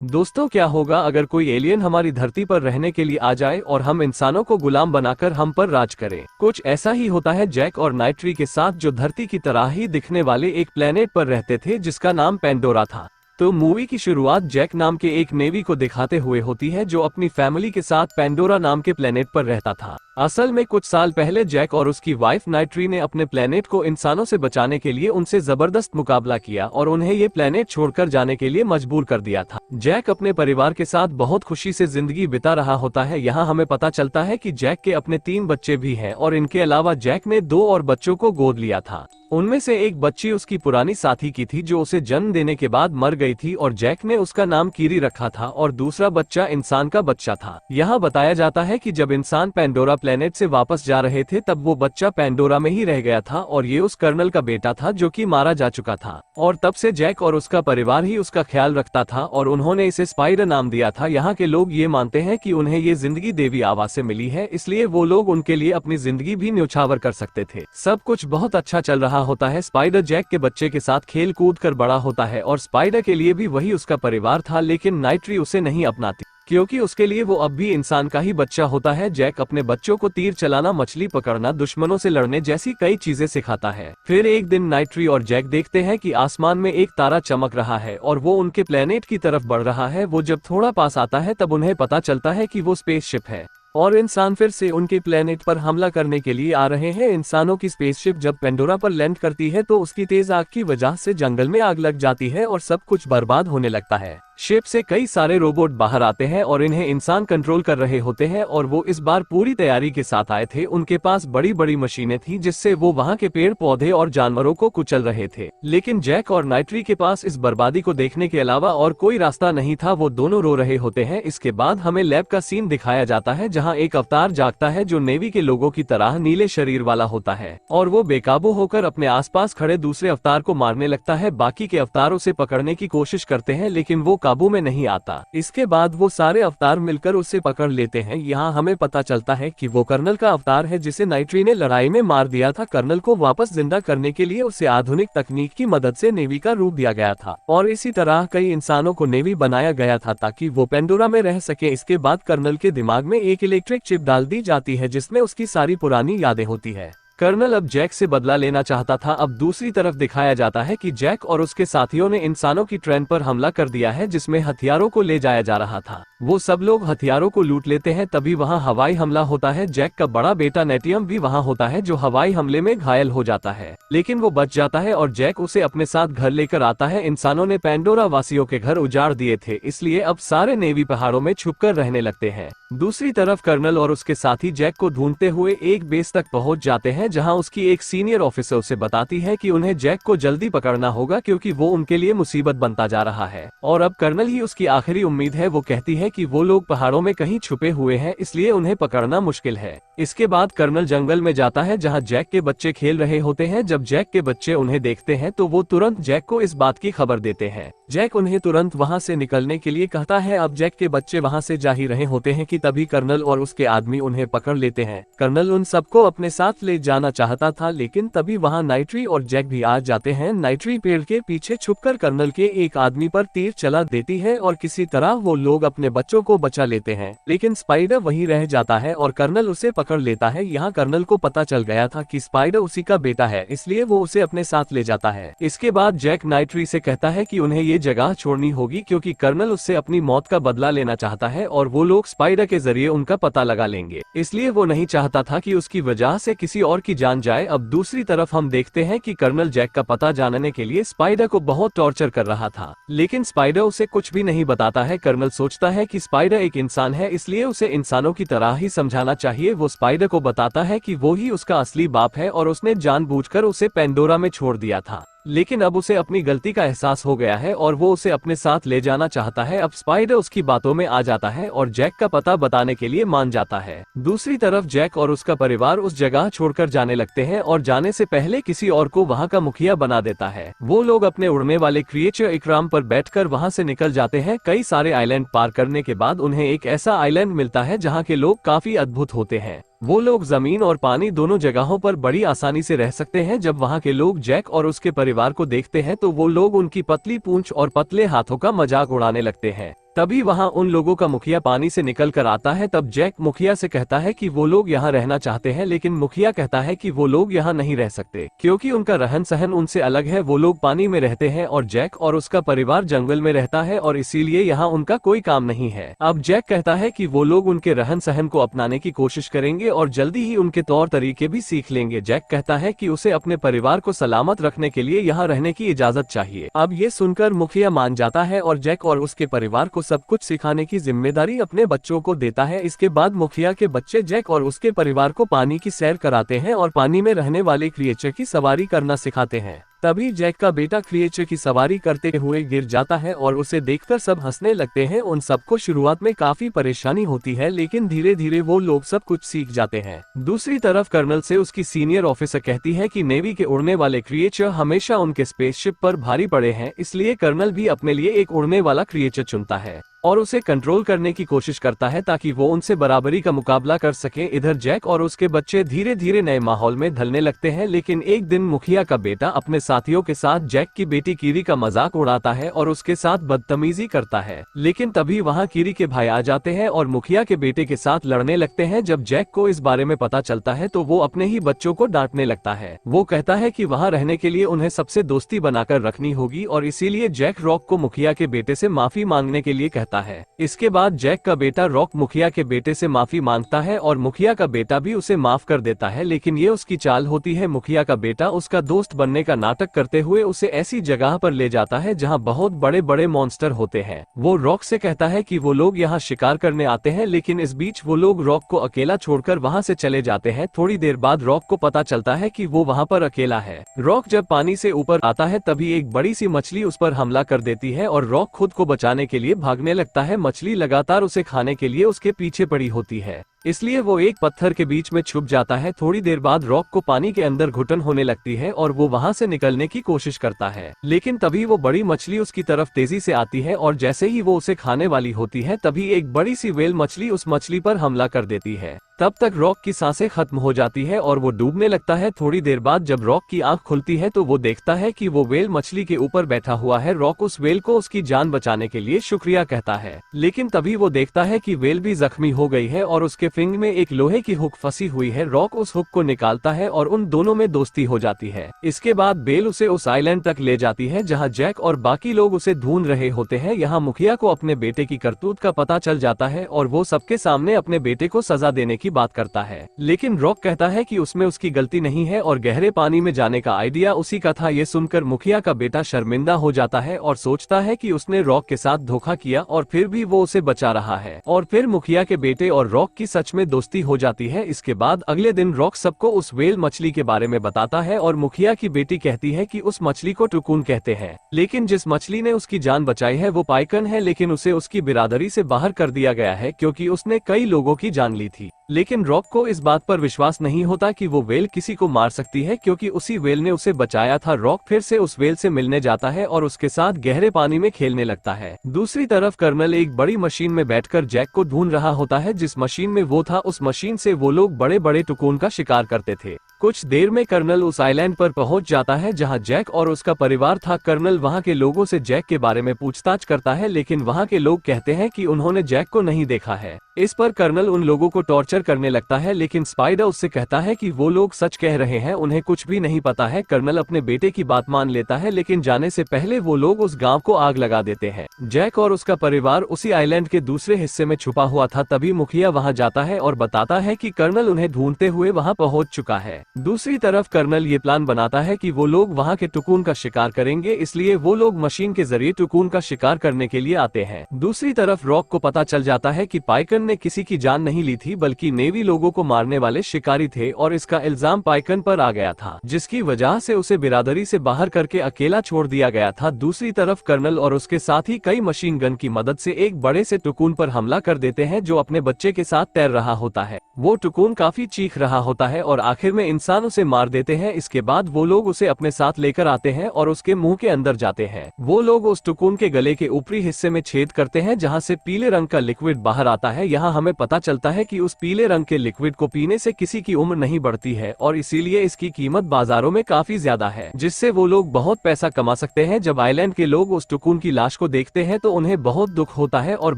दोस्तों, क्या होगा अगर कोई एलियन हमारी धरती पर रहने के लिए आ जाए और हम इंसानों को गुलाम बनाकर हम पर राज करे। कुछ ऐसा ही होता है जैक और नाइट्री के साथ, जो धरती की तरह ही दिखने वाले एक प्लेनेट पर रहते थे जिसका नाम पेंडोरा था। तो मूवी की शुरुआत जैक नाम के एक नेवी को दिखाते हुए होती है जो अपनी फैमिली के साथ पेंडोरा नाम के प्लेनेट पर रहता था। असल में कुछ साल पहले जैक और उसकी वाइफ नाइट्री ने अपने प्लेनेट को इंसानों से बचाने के लिए उनसे जबरदस्त मुकाबला किया और उन्हें ये प्लेनेट छोड़कर जाने के लिए मजबूर कर दिया था। जैक अपने परिवार के साथ बहुत खुशी से जिंदगी बिता रहा होता है। यहाँ हमें पता चलता है कि जैक के अपने 3 बच्चे भी हैं और इनके अलावा जैक ने 2 और बच्चों को गोद लिया था। उनमें से एक बच्ची उसकी पुरानी साथी की थी जो उसे जन्म देने के बाद मर गई थी और जैक ने उसका नाम कीरी रखा था, और दूसरा बच्चा इंसान का बच्चा था। यहाँ बताया जाता है कि जब इंसान पेंडोरा प्लेनेट से वापस जा रहे थे तब वो बच्चा पेंडोरा में ही रह गया था और ये उस कर्नल का बेटा था जो कि मारा जा चुका था। और तब से जैक और उसका परिवार ही उसका ख्याल रखता था और उन्होंने इसे स्पाइडर नाम दिया था। यहाँ के लोग ये मानते हैं कि उन्हें ये जिंदगी देवी आवा से मिली है, इसलिए वो लोग उनके लिए अपनी जिंदगी भी न्योछावर कर सकते थे। सब कुछ बहुत अच्छा चल रहा होता है। स्पाइडर जैक के बच्चे के साथ खेल कूद कर बड़ा होता है और स्पाइडर के लिए भी वही उसका परिवार था, लेकिन नाइट्री उसे नहीं अपनाती क्योंकि उसके लिए वो अब भी इंसान का ही बच्चा होता है। जैक अपने बच्चों को तीर चलाना, मछली पकड़ना, दुश्मनों से लड़ने जैसी कई चीजें सिखाता है। फिर एक दिन नाइट्री और जैक देखते हैं कि आसमान में एक तारा चमक रहा है और वो उनके प्लेनेट की तरफ बढ़ रहा है। वो जब थोड़ा पास आता है तब उन्हें पता चलता है कि वो स्पेसशिप है और इंसान फिर से उनके प्लेनेट पर हमला करने के लिए आ रहे हैं। इंसानों की स्पेसशिप जब पेंडोरा पर लैंड करती है तो उसकी तेज आग की वजह से जंगल में आग लग जाती है और सब कुछ बर्बाद होने लगता है। शिप से कई सारे रोबोट बाहर आते हैं और इन्हें इंसान कंट्रोल कर रहे होते हैं और वो इस बार पूरी तैयारी के साथ आए थे। उनके पास बड़ी बड़ी मशीनें थी जिससे वो वहाँ के पेड़ पौधे और जानवरों को कुचल रहे थे। लेकिन जैक और नाइट्री के पास इस बर्बादी को देखने के अलावा और कोई रास्ता नहीं था। वो दोनों रो रहे होते हैं। इसके बाद हमें लैब का सीन दिखाया जाता है जहाँ एक अवतार जागता है जो नेवी के लोगों की तरह नीले शरीर वाला होता है और वो बेकाबू होकर अपने आसपास खड़े दूसरे अवतार को मारने लगता है। बाकी के अवतार उसे पकड़ने की कोशिश करते हैं लेकिन वो काबू में नहीं आता। इसके बाद वो सारे अवतार मिलकर उसे पकड़ लेते हैं। यहाँ हमें पता चलता है कि वो कर्नल का अवतार है जिसे नाइट्री ने लड़ाई में मार दिया था। कर्नल को वापस जिंदा करने के लिए उसे आधुनिक तकनीक की मदद से नेवी का रूप दिया गया था और इसी तरह कई इंसानों को नेवी बनाया गया था ताकि वो पेंडोरा में रह सके। इसके बाद कर्नल के दिमाग में एक इलेक्ट्रिक चिप डाल दी जाती है जिसमें उसकी सारी पुरानी यादें होती है। कर्नल अब जैक से बदला लेना चाहता था। अब दूसरी तरफ दिखाया जाता है कि जैक और उसके साथियों ने इंसानों की ट्रेन पर हमला कर दिया है जिसमें हथियारों को ले जाया जा रहा था। वो सब लोग हथियारों को लूट लेते हैं। तभी वहां हवाई हमला होता है। जैक का बड़ा बेटा नेटियम भी वहां होता है जो हवाई हमले में घायल हो जाता है, लेकिन वो बच जाता है और जैक उसे अपने साथ घर लेकर आता है। इंसानों ने पेंडोरा वासियों के घर उजाड़ दिए थे, इसलिए अब सारे नेवी पहाड़ों में छुपकर रहने लगते हैं। दूसरी तरफ कर्नल और उसके साथी जैक को ढूंढते हुए एक बेस तक पहुंच जाते हैं जहां उसकी एक सीनियर ऑफिसर उसे बताती है कि उन्हें जैक को जल्दी पकड़ना होगा क्योंकि वो उनके लिए मुसीबत बनता जा रहा है और अब कर्नल ही उसकी आखिरी उम्मीद है। वो कहती है कि वो लोग पहाड़ों में कहीं छुपे हुए हैं, इसलिए उन्हें पकड़ना मुश्किल है। इसके बाद कर्नल जंगल में जाता है जहां जैक के बच्चे खेल रहे होते हैं। जब जैक के बच्चे उन्हें देखते हैं तो वो तुरंत जैक को इस बात की खबर देते हैं। जैक उन्हें तुरंत वहां से निकलने के लिए कहता है। अब जैक के बच्चे वहां से जा ही रहे होते हैं कि तभी कर्नल और उसके आदमी उन्हें पकड़ लेते हैं। कर्नल उन सबको अपने साथ ले जाना चाहता था लेकिन तभी वहां नाइट्री और जैक भी आ जाते हैं। नाइट्री पेड़ के पीछे छुपकर कर्नल के एक आदमी पर तीर चला देती है और किसी तरह वो लोग अपने बच्चों को बचा लेते हैं, लेकिन स्पाइडर वहीं रह जाता है और कर्नल उसे पकड़ लेता है। यहाँ कर्नल को पता चल गया था कि स्पाइडर उसी का बेटा है, इसलिए वो उसे अपने साथ ले जाता है। इसके बाद जैक नाइट्री से कहता है कि उन्हें ये जगह छोड़नी होगी क्योंकि कर्नल उससे अपनी मौत का बदला लेना चाहता है और वो लोग स्पाइडर के जरिए उनका पता लगा लेंगे, इसलिए वो नहीं चाहता था कि उसकी वजह से किसी और की जान जाए। अब दूसरी तरफ हम देखते हैं कि कर्नल जैक का पता जानने के लिए स्पाइडर को बहुत टॉर्चर कर रहा था, लेकिन स्पाइडर उसे कुछ भी नहीं बताता है। कर्नल सोचता है कि स्पाइडर एक इंसान है, इसलिए उसे इंसानों की तरह ही समझाना चाहिए। वो स्पाइडर को बताता है कि वो ही उसका असली बाप है और उसने जानबूझकर उसे पेंडोरा में छोड़ दिया था, लेकिन अब उसे अपनी गलती का एहसास हो गया है और वो उसे अपने साथ ले जाना चाहता है। अब स्पाइडर उसकी बातों में आ जाता है और जैक का पता बताने के लिए मान जाता है। दूसरी तरफ जैक और उसका परिवार उस जगह छोड़कर जाने लगते हैं और जाने से पहले किसी और को वहां का मुखिया बना देता है। वो लोग अपने उड़ने वाले क्रिएचर इकराम पर बैठकर वहां से निकल जाते हैं। कई सारे आइलैंड पार करने के बाद उन्हें एक ऐसा आइलैंड मिलता है जहाँ के लोग काफी अद्भुत होते हैं। वो लोग जमीन और पानी दोनों जगहों पर बड़ी आसानी से रह सकते हैं। जब वहाँ के लोग जैक और उसके परिवार को देखते हैं तो वो लोग उनकी पतली पूंछ और पतले हाथों का मजाक उड़ाने लगते हैं। तभी वहाँ उन लोगों का मुखिया पानी से निकल कर आता है। तब जैक मुखिया से कहता है कि वो लोग यहाँ रहना चाहते हैं, लेकिन मुखिया कहता है कि वो लोग यहाँ नहीं रह सकते क्योंकि उनका रहन सहन उनसे अलग है। वो लोग पानी में रहते हैं और जैक और उसका परिवार जंगल में रहता है और इसीलिए यहाँ उनका कोई काम नहीं है। अब जैक कहता है कि वो लोग उनके रहन सहन को अपनाने की कोशिश करेंगे और जल्दी ही उनके तौर तरीके भी सीख लेंगे। जैक कहता है कि उसे अपने परिवार को सलामत रखने के लिए यहाँ रहने की इजाजत चाहिए। अब ये सुनकर मुखिया मान जाता है और जैक और उसके परिवार को सब कुछ सिखाने की जिम्मेदारी अपने बच्चों को देता है। इसके बाद मुखिया के बच्चे जैक और उसके परिवार को पानी की सैर कराते हैं और पानी में रहने वाले क्रिएचर की सवारी करना सिखाते हैं। तभी जैक का बेटा क्रिएचर की सवारी करते हुए गिर जाता है और उसे देखकर सब हंसने लगते हैं। उन सबको शुरुआत में काफी परेशानी होती है, लेकिन धीरे धीरे वो लोग सब कुछ सीख जाते हैं। दूसरी तरफ कर्नल से उसकी सीनियर ऑफिसर कहती है कि नेवी के उड़ने वाले क्रिएचर हमेशा उनके स्पेसशिप पर भारी पड़े हैं, इसलिए कर्नल भी अपने लिए एक उड़ने वाला क्रिएचर चुनता है और उसे कंट्रोल करने की कोशिश करता है ताकि वो उनसे बराबरी का मुकाबला कर सके। इधर जैक और उसके बच्चे धीरे धीरे नए माहौल में ढलने लगते हैं, लेकिन एक दिन मुखिया का बेटा अपने साथियों के साथ जैक की बेटी कीरी का मजाक उड़ाता है और उसके साथ बदतमीजी करता है। लेकिन तभी वहाँ कीरी के भाई आ जाते हैं और मुखिया के बेटे के साथ लड़ने लगते हैं। जब जैक को इस बारे में पता चलता है तो वो अपने ही बच्चों को डांटने लगता है। वो कहता है कि वहाँ रहने के लिए उन्हें सबसे दोस्ती बनाकर रखनी होगी और इसीलिए जैक रॉक को मुखिया के बेटे से माफी मांगने के लिए कहता है। इसके बाद जैक का बेटा रॉक मुखिया के बेटे से माफी मांगता है और मुखिया का बेटा भी उसे माफ कर देता है, लेकिन ये उसकी चाल होती है। मुखिया का बेटा उसका दोस्त बनने का नाटक करते हुए उसे ऐसी जगह पर ले जाता है जहां बहुत बड़े बड़े मॉन्स्टर होते हैं। वो रॉक से कहता है कि वो लोग यहाँ शिकार करने आते हैं, लेकिन इस बीच वो लोग रॉक को अकेला छोड़कर वहाँ से चले जाते हैं। थोड़ी देर बाद रॉक को पता चलता है कि वो वहाँ पर अकेला है। रॉक जब पानी से ऊपर आता है तभी एक बड़ी सी मछली उस पर हमला कर देती है और रॉक खुद को बचाने के लिए भागने लगता है। मछली लगातार उसे खाने के लिए उसके पीछे पड़ी होती है, इसलिए वो एक पत्थर के बीच में छुप जाता है। थोड़ी देर बाद रॉक को पानी के अंदर घुटन होने लगती है और वो वहाँ से निकलने की कोशिश करता है, लेकिन तभी वो बड़ी मछली उसकी तरफ तेजी से आती है और जैसे ही वो उसे खाने वाली होती है तभी एक बड़ी सी व्हेल मछली उस मछली पर हमला कर देती है। तब तक रॉक की सांसें खत्म हो जाती है और वो डूबने लगता है। थोड़ी देर बाद जब रॉक की आंख खुलती है तो वो देखता है कि वो व्हेल मछली के ऊपर बैठा हुआ है। रॉक उस व्हेल को उसकी जान बचाने के लिए शुक्रिया कहता है, लेकिन तभी वो देखता है कि व्हेल भी जख्मी हो गई है और उसके फिंग में एक लोहे की हुक फंसी हुई है। रॉक उस हुक को निकालता है और उन दोनों में दोस्ती हो जाती है। इसके बाद बेल उसे उस आइलैंड तक ले जाती है जहाँ जैक और बाकी लोग उसे ढूंढ रहे होते हैं। यहाँ मुखिया को अपने बेटे की करतूत का पता चल जाता है और वो सबके सामने अपने बेटे को सजा देने की बात करता है, लेकिन रॉक कहता है कि उसमें उसकी गलती नहीं है और गहरे पानी में जाने का आइडिया उसी का था। ये सुनकर मुखिया का बेटा शर्मिंदा हो जाता है और सोचता है कि उसने रॉक के साथ धोखा किया और फिर भी वो उसे बचा रहा है। और फिर मुखिया के बेटे और रॉक की सच में दोस्ती हो जाती है। इसके बाद अगले दिन रॉक सबको उस व्हेल मछली के बारे में बताता है और मुखिया की बेटी कहती है कि उस मछली को टुकून कहते हैं, लेकिन जिस मछली ने उसकी जान बचाई है वो पाइकन है, लेकिन उसे उसकी बिरादरी से बाहर कर दिया गया है क्योंकि उसने कई लोगों की जान ली थी। लेकिन रॉक को इस बात पर विश्वास नहीं होता कि वो व्हेल किसी को मार सकती है क्योंकि उसी व्हेल ने उसे बचाया था। रॉक फिर से उस व्हेल से मिलने जाता है और उसके साथ गहरे पानी में खेलने लगता है। दूसरी तरफ कर्नल एक बड़ी मशीन में बैठकर जैक को ढूंढ रहा होता है। जिस मशीन में वो था उस मशीन से वो लोग बड़े बड़े टुकून का शिकार करते थे। कुछ देर में कर्नल उस आइलैंड पर पहुंच जाता है जहां जैक और उसका परिवार था। कर्नल वहां के लोगों से जैक के बारे में पूछताछ करता है, लेकिन वहां के लोग कहते हैं कि उन्होंने जैक को नहीं देखा है। इस पर कर्नल उन लोगों को टॉर्चर करने लगता है, लेकिन स्पाइडर उससे कहता है कि वो लोग सच कह रहे हैं, उन्हें कुछ भी नहीं पता है। कर्नल अपने बेटे की बात मान लेता है, लेकिन जाने से पहले वो लोग उस गांव को आग लगा देते हैं। जैक और उसका परिवार उसी आइलैंड के दूसरे हिस्से में छुपा हुआ था। तभी मुखिया वहां जाता है और बताता है कि कर्नल उन्हें ढूंढते हुए वहां पहुंच चुका है। दूसरी तरफ कर्नल ये प्लान बनाता है कि वो लोग वहां के टुकून का शिकार करेंगे, इसलिए वो लोग मशीन के जरिए टुकून का शिकार करने के लिए आते हैं। दूसरी तरफ रॉक को पता चल जाता है कि पाइकन ने किसी की जान नहीं ली थी, बल्कि नेवी लोगों को मारने वाले शिकारी थे और इसका इल्जाम पाइकन पर आ गया था, जिसकी वजह से उसे बिरादरी से बाहर करके अकेला छोड़ दिया गया था। दूसरी तरफ कर्नल और उसके साथी कई मशीन गन की मदद से एक बड़े से टुकून पर हमला कर देते हैं जो अपने बच्चे के साथ तैर रहा होता है। वो टुकुन काफी चीख रहा होता है और आखिर में इंसान उसे मार देते हैं। इसके बाद वो लोग उसे अपने साथ लेकर आते हैं और उसके मुंह के अंदर जाते हैं। वो लोग उस टुकुन के गले के ऊपरी हिस्से में छेद करते हैं जहाँ से पीले रंग का लिक्विड बाहर आता है। यहाँ हमें पता चलता है कि उस पीले रंग के लिक्विड को पीने से किसी की उम्र नहीं बढ़ती है और इसीलिए इसकी कीमत बाजारों में काफी ज्यादा है, जिससे वो लोग बहुत पैसा कमा सकते हैं। जब आइलैंड के लोग उस टुकुन की लाश को देखते हैं तो उन्हें बहुत दुख होता है और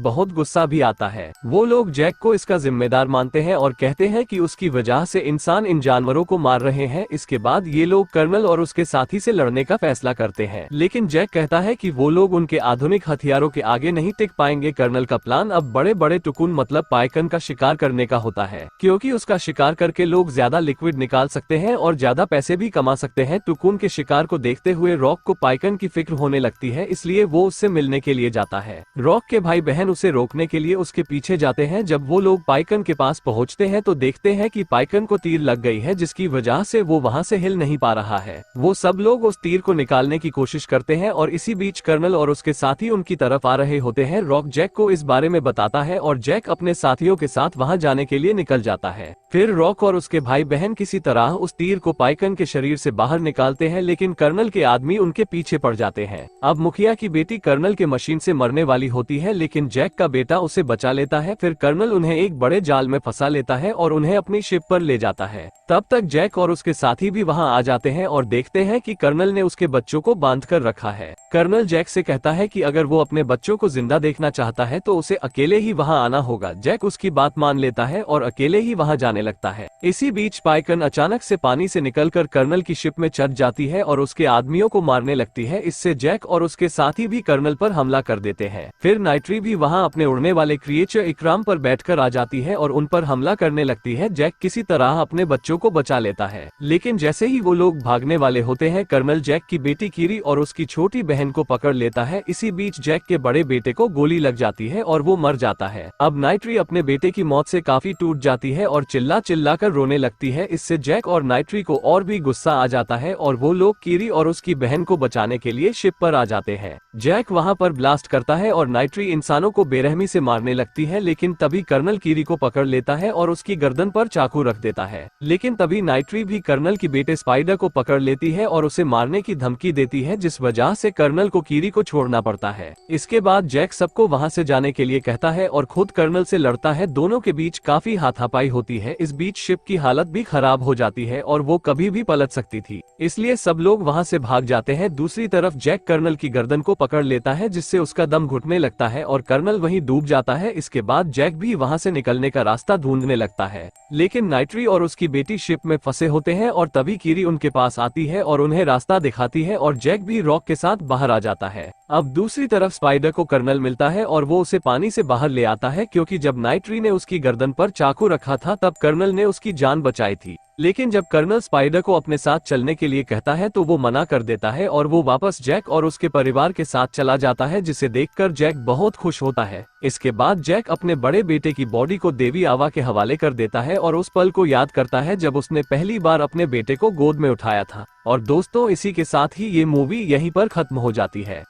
बहुत गुस्सा भी आता है। वो लोग जैक को इसका जिम्मेदार मानते हैं और कहते हैं कि उसकी वजह से इंसान इन जानवरों को मार रहे हैं। इसके बाद ये लोग कर्नल और उसके साथी से लड़ने का फैसला करते हैं, लेकिन जैक कहता है कि वो लोग उनके आधुनिक हथियारों के आगे नहीं टिक पाएंगे। कर्नल का प्लान अब बड़े बड़े टुकुन मतलब पाइकन का शिकार करने का होता है, क्योंकि उसका शिकार करके लोग ज्यादा लिक्विड निकाल सकते हैं और ज्यादा पैसे भी कमा सकते हैं। टुकुन के शिकार को देखते हुए रॉक को पाइकन की फिक्र होने लगती है, इसलिए वो उससे मिलने के लिए जाता है। रॉक के भाई बहन उसे रोकने के लिए उसके पीछे जाते हैं। जब वो लोग पाइकन के पास पहुंचते हैं तो देखते हैं कि पाइकन को तीर लग गई है, जिसकी वजह से वो वहां से हिल नहीं पा रहा है। वो सब लोग उस तीर को निकालने की कोशिश करते हैं और इसी बीच कर्नल और उसके साथी उनकी तरफ आ रहे होते हैं। रॉक जैक को इस बारे में बताता है और जैक अपने साथियों के साथ वहां जाने के लिए निकल जाता है। फिर रॉक और उसके भाई बहन किसी तरह उस तीर को पाइकन के शरीर से बाहर निकालते हैं, लेकिन कर्नल के आदमी उनके पीछे पड़ जाते हैं। अब मुखिया की बेटी कर्नल के मशीन से मरने वाली होती है, लेकिन जैक का बेटा उसे बचा लेता है। फिर कर्नल उन्हें एक बड़े जाल में फंसा लेता है और उन्हें अपनी शिप पर ले जाता है। तब तक जैक और उसके साथी भी वहां आ जाते हैं और देखते हैं कि कर्नल ने उसके बच्चों को बांध कर रखा है। कर्नल जैक से कहता है कि अगर वो अपने बच्चों को जिंदा देखना चाहता है तो उसे अकेले ही वहां आना होगा। जैक उसकी बात मान लेता है और अकेले ही वहां जाने लगता है। इसी बीच पाइकन अचानक से पानी से निकलकर कर्नल की शिप में चढ़ जाती है और उसके आदमियों को मारने लगती है। इससे जैक और उसके साथी भी कर्नल पर हमला कर देते हैं। फिर नाइट्री भी वहां अपने उड़ने वाले क्रिएचर इकराम पर बैठकर आ जाती है और उन पर हमला करने लगती है। जैक किसी तरह अपने बच्चों को बचा लेता है, लेकिन जैसे ही वो लोग भागने वाले होते हैं कर्नल जैक की बेटी कीरी और उसकी छोटी बहन को पकड़ लेता है। इसी बीच जैक के बड़े बेटे को गोली लग जाती है और वो मर जाता है। अब नाइट्री अपने बेटे की मौत से काफी टूट जाती है और चिल्ला चिल्ला कर रोने लगती है। इससे जैक और नाइट्री को और भी गुस्सा आ जाता है और वो लोग कीरी और उसकी बहन को बचाने के लिए शिप पर आ जाते हैं। जैक वहां पर ब्लास्ट करता है और नाइट्री इंसानों को बेरहमी से मारने लगती है, लेकिन तभी कर्नल कीरी को पकड़ लेता है और उसकी गर्दन पर चाकू रख देता है। लेकिन तभी नाइट्री भी कर्नल की बेटे स्पाइडर को पकड़ लेती है और उसे मारने की धमकी देती है, जिस वजह से कर्नल को कीरी को छोड़ना पड़ता है। इसके बाद जैक सबको वहां से जाने के लिए कहता है और खुद कर्नल से लड़ता है। दोनों के बीच काफी हाथापाई होती है। इस बीच शिप की हालत भी खराब हो जाती है और वो कभी भी पलट सकती थी, इसलिए सब लोग वहां से भाग जाते हैं। दूसरी तरफ जैक कर्नल की गर्दन को पकड़ लेता है, जिससे उसका दम घुटने लगता है और कर्नल वहीं डूब जाता है। इसके बाद जैक भी वहां से निकलने का रास्ता ढूंढने लगता है, लेकिन नाइट्री और उसकी बेटी शिप में फंसे होते हैं और तभी कीरी उनके पास आती है और उन्हें रास्ता दिखाती है और जैक भी रॉक के साथ बाहर आ जाता है। अब दूसरी तरफ स्पाइडर को कर्नल मिलता है और वो उसे पानी से बाहर ले आता है, क्योंकि जब नाइट्री ने उसकी गर्दन पर चाकू रखा था तब कर्नल ने उसकी जान बचाई थी। लेकिन जब कर्नल स्पाइडर को अपने साथ चलने के लिए कहता है तो वो मना कर देता है और वो वापस जैक और उसके परिवार के साथ चला जाता है, जिसे देखकर जैक बहुत खुश होता है। इसके बाद जैक अपने बड़े बेटे की बॉडी को देवी आवा के हवाले कर देता है और उस पल को याद करता है जब उसने पहली बार अपने बेटे को गोद में उठाया था। और दोस्तों, इसी के साथ ही ये मूवी यहीं पर खत्म हो जाती है।